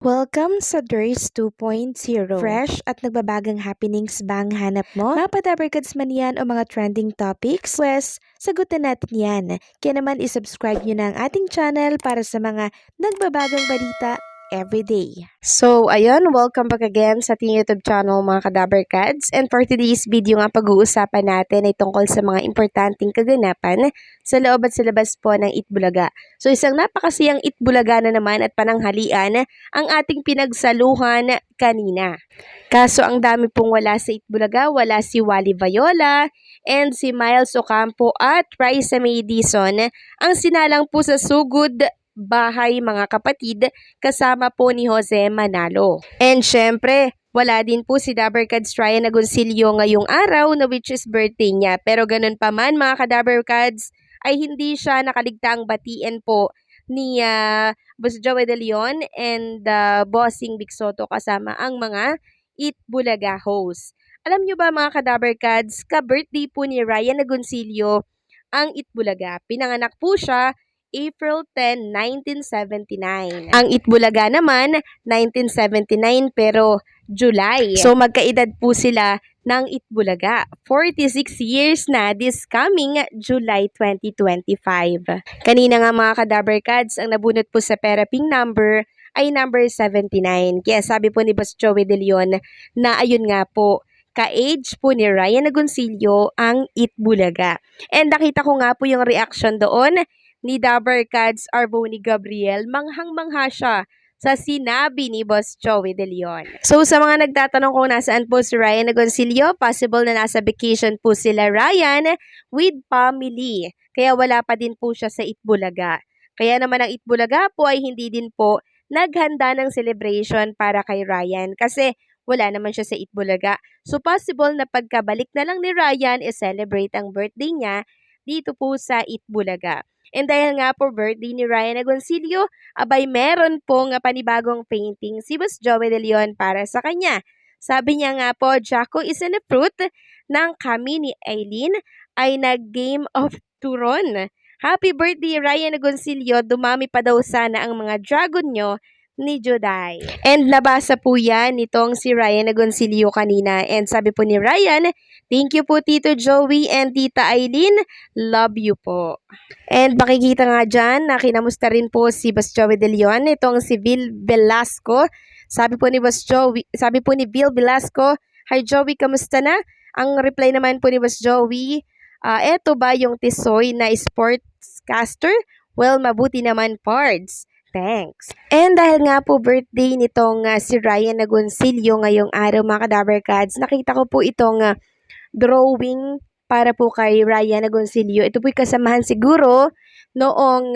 Welcome sa DRS 2.0. Fresh at nagbabagang happenings ba ang hanap mo? Mga padabarkads man yan o mga trending topics? Pwes, sagutin natin yan. Kaya naman isubscribe nyo na ang ating channel para sa mga nagbabagang balita everyday. So, ayun, welcome back again sa ating YouTube channel mga Kadabarkads. And for today's video nga pag-uusapan natin ay tungkol sa mga importanteng kaganapan sa loob at sa labas po ng Itbulaga. So, isang napakasiyang Itbulaga na naman at pananghalian ang ating pinagsaluhan kanina. Kaso ang dami pong wala sa Itbulaga, wala si Wally Viola and si Miles Ocampo at Raisa May Dizon ang sinalang po sa sugod bahay mga kapatid kasama po ni Jose Manalo. And syempre, wala din po si Dabarkads Ryan Agoncillo ngayong araw na which is birthday niya. Pero ganun pa man mga Kadabarkads ay hindi siya nakaligtaang batiin po ni Boss Joey De Leon and Bossing Big Soto kasama ang mga Itbulaga hosts. Alam nyo ba mga Kadabarkads, ka-birthday po ni Ryan Agoncillo ang Itbulaga. Pinanganak po siya April 10, 1979. Ang Itbulaga naman, 1979 pero July. So magkaedad po sila ng Itbulaga. 46 years na this coming July 2025. Kanina nga mga Kadabarkads, ang nabunot po sa Peraping number ay number 79. Kaya sabi po ni Boss Joey De Leon na ayun nga po, ka-age po ni Ryan Agoncillo ang Itbulaga. And nakita ko nga po yung reaction doon ni Dabarkads Arboni Gabriel, manghang-mangha siya sa sinabi ni Boss Joey De Leon. So sa mga nagtatanong kung nasaan po si Ryan Agoncillo, possible na nasa vacation po sila Ryan with family. Kaya wala pa din po siya sa Itbulaga. Kaya naman ang Itbulaga po ay hindi din po naghanda ng celebration para kay Ryan kasi wala naman siya sa Itbulaga. So possible na pagkabalik na lang ni Ryan i-celebrate ang birthday niya dito po sa Itbulaga. And dahil nga po birthday ni Ryan Agoncillo, abay meron pong panibagong painting si Boss Joey De Leon para sa kanya. Sabi niya nga po, Jaco is in a fruit ng kami ni Aileen ay nag-Game of Turon. Happy birthday Ryan Agoncillo, dumami pa daw sana ang mga dragon nyo ni Juday. And nabasa po yan nitong si Ryan Agoncillo kanina. And sabi po ni Ryan, thank you po Tito Joey and Tita Aileen. Love you po. And makikita nga dyan na kinamusta rin po si Boss Joey De Leon. Itong si Vil Velasco. Sabi po ni Vil Velasco, hi Joey, kamusta na? Ang reply naman po ni Boss Joey, eto ba yung tisoy na sportscaster? Well, mabuti naman pards. Thanks. And dahil nga po birthday nitong si Ryan Agoncillo ngayong araw mga Kadabarkads, nakita ko po itong drawing para po kay Ryan Agoncillo. Ito po'y kasamahan siguro noong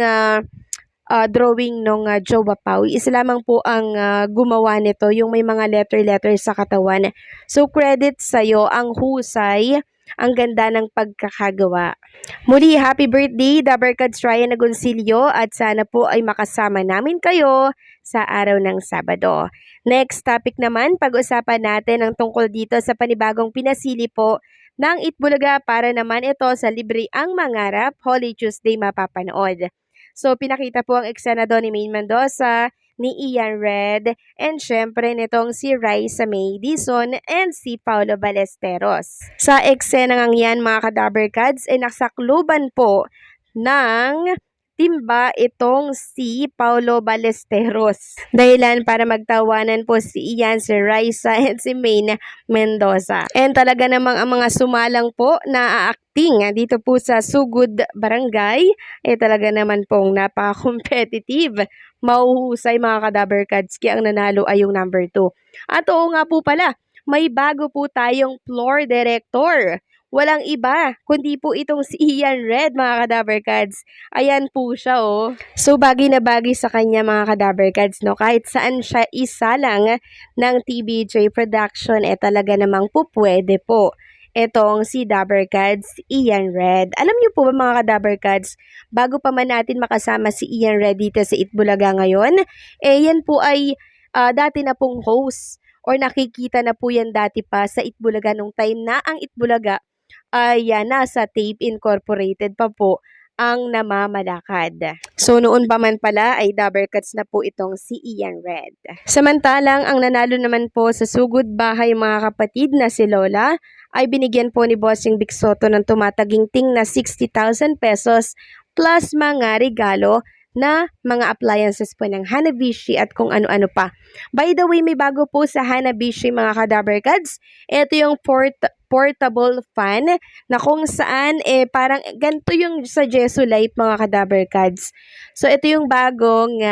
drawing nung Jowa Pau. Isa lamang po ang gumawa nito, yung may mga letter sa katawan. So credit sa'yo, ang husay, ang ganda ng pagkakagawa. Muli, happy birthday, Dabarkads Ryan Agoncillo, at sana po ay makasama namin kayo sa araw ng Sabado. Next topic naman, pag-usapan natin ang tungkol dito sa panibagong pinasili po ng Itbulaga para naman ito sa Libre ang Mangarap, Holy Tuesday mapapanood. So, pinakita po ang eksena doon ni Maine Mendoza, ni Ian Red, and syempre nitong si Raisa May Dizon and si Paulo Ballesteros. Sa eksena ngang yan mga Kadabarkads ay nasakluban po ng timba itong si Paulo Ballesteros. Dahilan para magtawanan po si Ian, si Raisa, and si Maine Mendoza. And talaga namang ang mga sumalang po na acting dito po sa Sugod Barangay ay talaga naman pong napaka-competitive. Mauhusay mga Kadabarkads, kaya ang nanalo ay yung number 2. At oo nga po pala, may bago po tayong floor director. Walang iba, kundi po itong si Ian Red mga Kadabarkads. Ayan po siya oh. So bagay na bagay sa kanya mga Kadabarkads, no? Kahit saan siya isalang ng TBJ Production, talaga namang po pwede po. Etong si Dabarkads, Ian Red. Alam niyo po ba mga Kadabarkads, bago pa man natin makasama si Ian Red dito sa Itbulaga ngayon, yan po ay dati na pong host or nakikita na po yan dati pa sa Itbulaga nung time na ang Itbulaga ay nasa Tape Incorporated pa po ang namamalakad. So noon pa man pala ay Dabber Cats na po itong si Ian Red. Samantalang ang nanalo naman po sa sugod bahay mga kapatid na si Lola ay binigyan po ni Bossing Vic Soto ng tumataginting na 60,000 pesos plus mga regalo na mga appliances po ng Hanabishi at kung ano-ano pa. By the way, may bago po sa Hanabishi mga ka-Dabber Cats. Ito yung portable fan na kung saan parang ganito yung sa Jesu Life mga ka-Dabber Cats. So ito yung bagong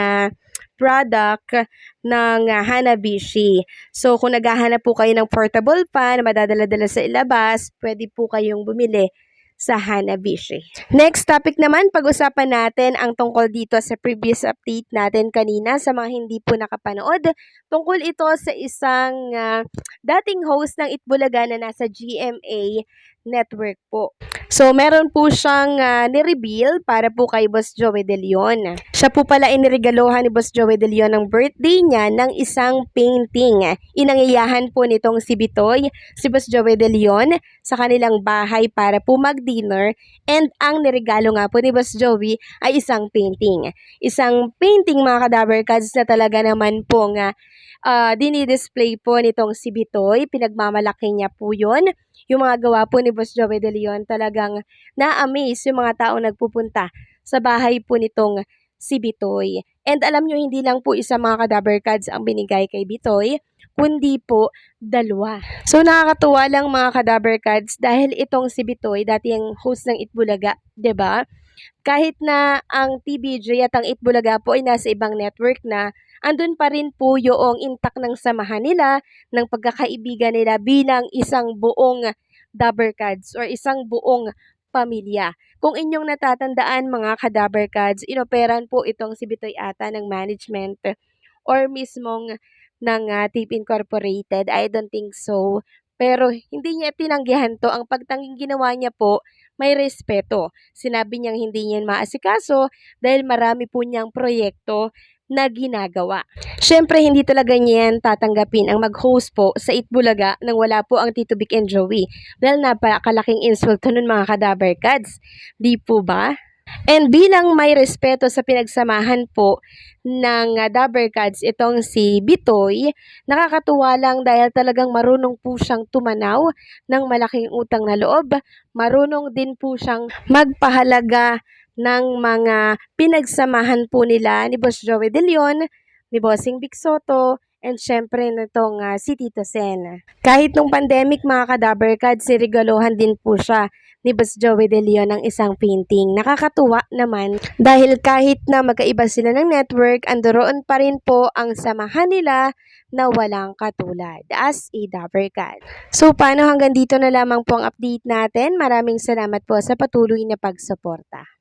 product ng Hanabishi. So kung naghahanap po kayo ng portable fan na madadala-dala sa ilabas, pwede po kayong bumili sa Hanabishi. Next topic naman, pag-usapan natin ang tungkol dito sa previous update natin kanina sa mga hindi po nakapanood. Tungkol ito sa isang dating host ng Itbulaga na nasa GMA Network po. So, meron po siyang ni-reveal para po kay Boss Joey De Leon. Siya po pala iniregaluhan ni Boss Joey De Leon ng birthday niya ng isang painting. Inangiyahan po nitong si Bitoy, si Boss Joey De Leon sa kanilang bahay para po mag-dinner, and ang niregalo nga po ni Boss Joey ay isang painting. Isang painting mga ka-Dabber Cats na talaga naman po nga dinidisplay po nitong si Bitoy. Pinagmamalaki niya po yun. Yung mga gawa po ni Boss Joey De Leon, talagang na-amaze yung mga taong nagpupunta sa bahay po nitong si Bitoy. And alam nyo, hindi lang po isa mga ka-Dabber Cats ang binigay kay Bitoy, kundi po dalawa. So nakakatuwa lang mga ka-Dabber Cats dahil itong si Bitoy, dati yung host ng Itbulaga, 'di ba? Kahit na ang TVJ at ang Itbulaga po ay nasa ibang network na, andun pa rin po yung intact ng samahan nila, ng pagkakaibigan nila bilang isang buong Dabber Cats or isang buong pamilya. Kung inyong natatandaan mga ka-Dabber Cats, inoperan po itong si Bitoy ata ng management or mismong ng TIP Incorporated. I don't think so. Pero hindi niya tinanggihan to. Ang pagtanging ginawa niya po, may respeto. Sinabi niyang hindi niya maasikaso dahil marami po niyang proyekto na ginagawa. Siyempre, hindi talaga niya yan tatanggapin ang mag-host po sa Itbulaga nang wala po ang Tito Vic and Joey. Dahil napakalaking insulto nun mga ka-Dabber Cats. Di po ba? And bilang may respeto sa pinagsamahan po ng Dabber Cats itong si Bitoy, nakakatuwa lang dahil talagang marunong po siyang tumanaw ng malaking utang na loob. Marunong din po siyang magpahalaga ng mga pinagsamahan po nila ni Boss Joey De Leon, ni Bossing Vic Soto, and syempre nitong si Tito Sen. Kahit nung pandemic mga ka-Dabber Cats, siregaluhan din po siya ni Boss Joey De Leon ng isang painting. Nakakatuwa naman dahil kahit na magkaiba sila ng network, andoroon pa rin po ang samahan nila na walang katulad as a Dabber Cat. So paano, hanggang dito na lamang po ang update natin. Maraming salamat po sa patuloy na pagsuporta.